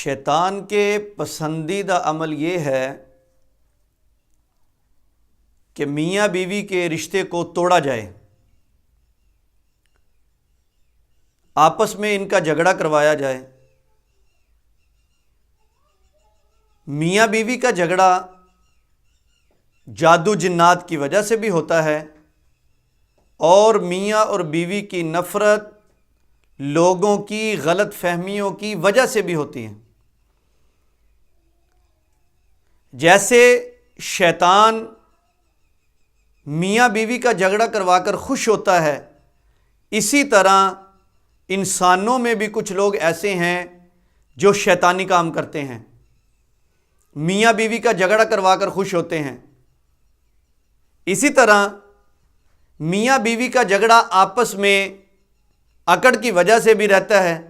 شیطان کے پسندیدہ عمل یہ ہے کہ میاں بیوی کے رشتے کو توڑا جائے، آپس میں ان کا جھگڑا کروایا جائے۔ میاں بیوی کا جھگڑا جادو جنات کی وجہ سے بھی ہوتا ہے، اور میاں اور بیوی کی نفرت لوگوں کی غلط فہمیوں کی وجہ سے بھی ہوتی ہے۔ جیسے شیطان میاں بیوی کا جھگڑا کروا کر خوش ہوتا ہے، اسی طرح انسانوں میں بھی کچھ لوگ ایسے ہیں جو شیطانی کام کرتے ہیں، میاں بیوی کا جھگڑا کروا کر خوش ہوتے ہیں۔ اسی طرح میاں بیوی کا جھگڑا آپس میں اکڑ کی وجہ سے بھی رہتا ہے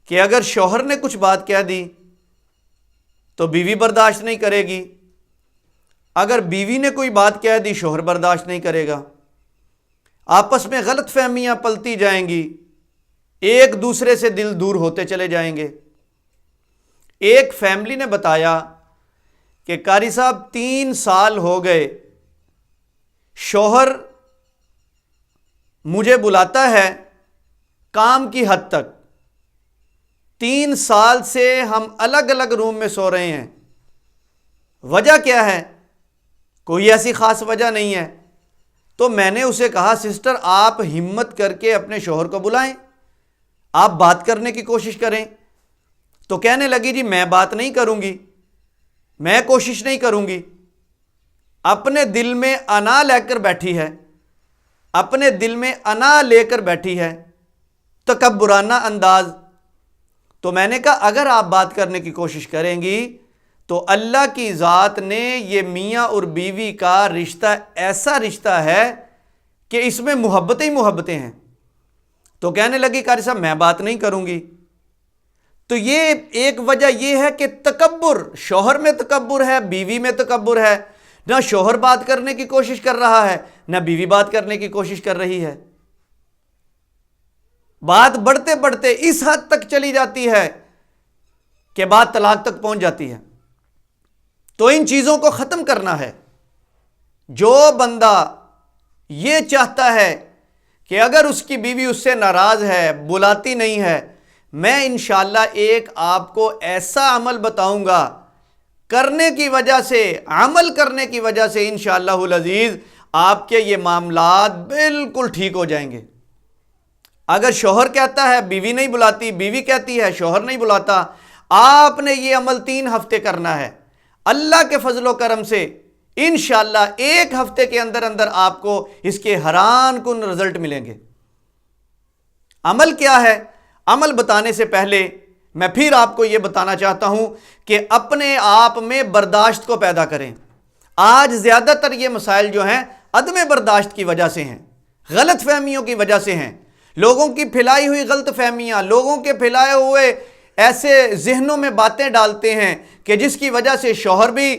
کہ اگر شوہر نے کچھ بات کہہ دی تو بیوی برداشت نہیں کرے گی، اگر بیوی نے کوئی بات کہہ دی شوہر برداشت نہیں کرے گا، آپس میں غلط فہمیاں پلتی جائیں گی، ایک دوسرے سے دل دور ہوتے چلے جائیں گے۔ ایک فیملی نے بتایا کہ قاری صاحب 3 سال ہو گئے، شوہر مجھے بلاتا ہے کام کی حد تک، 3 سال سے ہم الگ الگ روم میں سو رہے ہیں، وجہ کیا ہے؟ کوئی ایسی خاص وجہ نہیں ہے۔ تو میں نے اسے کہا سسٹر آپ ہمت کر کے اپنے شوہر کو بلائیں، آپ بات کرنے کی کوشش کریں۔ تو کہنے لگی جی میں بات نہیں کروں گی، میں کوشش نہیں کروں گی، اپنے دل میں انا لے کر بیٹھی ہے، اپنے دل میں انا لے کر بیٹھی ہے، تکبرانہ انداز۔ تو میں نے کہا اگر آپ بات کرنے کی کوشش کریں گی تو اللہ کی ذات نے یہ میاں اور بیوی کا رشتہ ایسا رشتہ ہے کہ اس میں محبتیں ہی محبتیں ہیں۔ تو کہنے لگی قاری صاحب میں بات نہیں کروں گی۔ تو یہ ایک وجہ یہ ہے کہ تکبر، شوہر میں تکبر ہے، بیوی میں تکبر ہے، نہ شوہر بات کرنے کی کوشش کر رہا ہے نہ بیوی بات کرنے کی کوشش کر رہی ہے۔ بات بڑھتے بڑھتے اس حد تک چلی جاتی ہے کہ بات طلاق تک پہنچ جاتی ہے۔ تو ان چیزوں کو ختم کرنا ہے۔ جو بندہ یہ چاہتا ہے کہ اگر اس کی بیوی اس سے ناراض ہے، بلاتی نہیں ہے، میں انشاءاللہ ایک آپ کو ایسا عمل بتاؤں گا، کرنے کی وجہ سے، عمل کرنے کی وجہ سے انشاءاللہ العزیز آپ کے یہ معاملات بالکل ٹھیک ہو جائیں گے۔ اگر شوہر کہتا ہے بیوی نہیں بلاتی، بیوی کہتی ہے شوہر نہیں بلاتا، آپ نے یہ عمل 3 ہفتے کرنا ہے۔ اللہ کے فضل و کرم سے انشاءاللہ 1 ہفتے کے اندر اندر آپ کو اس کے حیران کن رزلٹ ملیں گے۔ عمل کیا ہے؟ عمل بتانے سے پہلے میں پھر آپ کو یہ بتانا چاہتا ہوں کہ اپنے آپ میں برداشت کو پیدا کریں۔ آج زیادہ تر یہ مسائل جو ہیں عدم برداشت کی وجہ سے ہیں، غلط فہمیوں کی وجہ سے ہیں، لوگوں کی پھیلائی ہوئی غلط فہمیاں، لوگوں کے پھیلائے ہوئے ایسے ذہنوں میں باتیں ڈالتے ہیں کہ جس کی وجہ سے شوہر بھی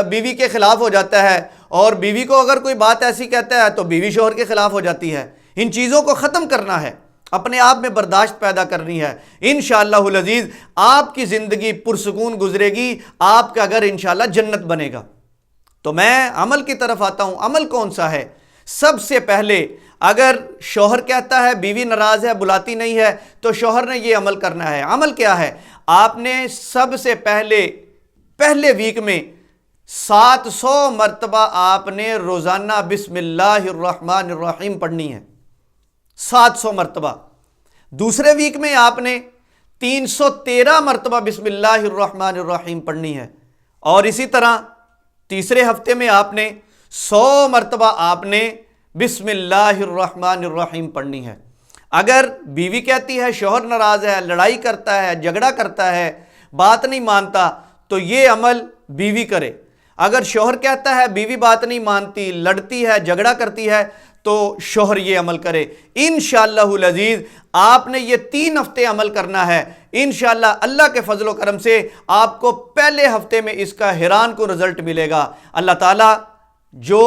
بیوی کے خلاف ہو جاتا ہے، اور بیوی کو اگر کوئی بات ایسی کہتا ہے تو بیوی شوہر کے خلاف ہو جاتی ہے۔ ان چیزوں کو ختم کرنا ہے، اپنے آپ میں برداشت پیدا کرنی ہے۔ انشاءاللہ العزیز آپ کی زندگی پرسکون گزرے گی، آپ کا گھر انشاءاللہ جنت بنے گا۔ تو میں عمل کی طرف آتا ہوں۔ عمل کون سا ہے؟ سب سے پہلے اگر شوہر کہتا ہے بیوی ناراض ہے، بلاتی نہیں ہے، تو شوہر نے یہ عمل کرنا ہے۔ عمل کیا ہے؟ آپ نے سب سے پہلے ویک میں 700 مرتبہ آپ نے روزانہ بسم اللہ الرحمن الرحیم پڑھنی ہے، 700 مرتبہ۔ دوسرے ویک میں آپ نے 313 مرتبہ بسم اللہ الرحمن الرحیم پڑھنی ہے، اور اسی طرح تیسرے ہفتے میں آپ نے 100 مرتبہ آپ نے بسم اللہ الرحمن الرحیم پڑھنی ہے۔ اگر بیوی کہتی ہے شوہر ناراض ہے، لڑائی کرتا ہے، جھگڑا کرتا ہے، بات نہیں مانتا، تو یہ عمل بیوی کرے۔ اگر شوہر کہتا ہے بیوی بات نہیں مانتی، لڑتی ہے، جھگڑا کرتی ہے، تو شوہر یہ عمل کرے۔ انشاءاللہ العزیز آپ نے یہ 3 ہفتے عمل کرنا ہے۔ انشاءاللہ اللہ کے فضل و کرم سے آپ کو پہلے ہفتے میں اس کا حیران کو رزلٹ ملے گا۔ اللہ تعالیٰ جو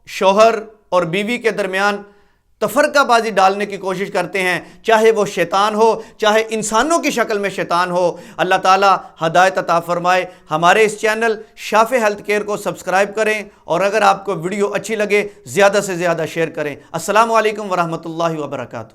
شوہر اور بیوی کے درمیان تفرقہ بازی ڈالنے کی کوشش کرتے ہیں، چاہے وہ شیطان ہو، چاہے انسانوں کی شکل میں شیطان ہو۔ اللہ تعالیٰ ہدایت عطا فرمائے۔ ہمارے اس چینل شافع ہیلتھ کیئر کو سبسکرائب کریں، اور اگر آپ کو ویڈیو اچھی لگے زیادہ سے زیادہ شیئر کریں۔ السلام علیکم ورحمۃ اللہ وبرکاتہ۔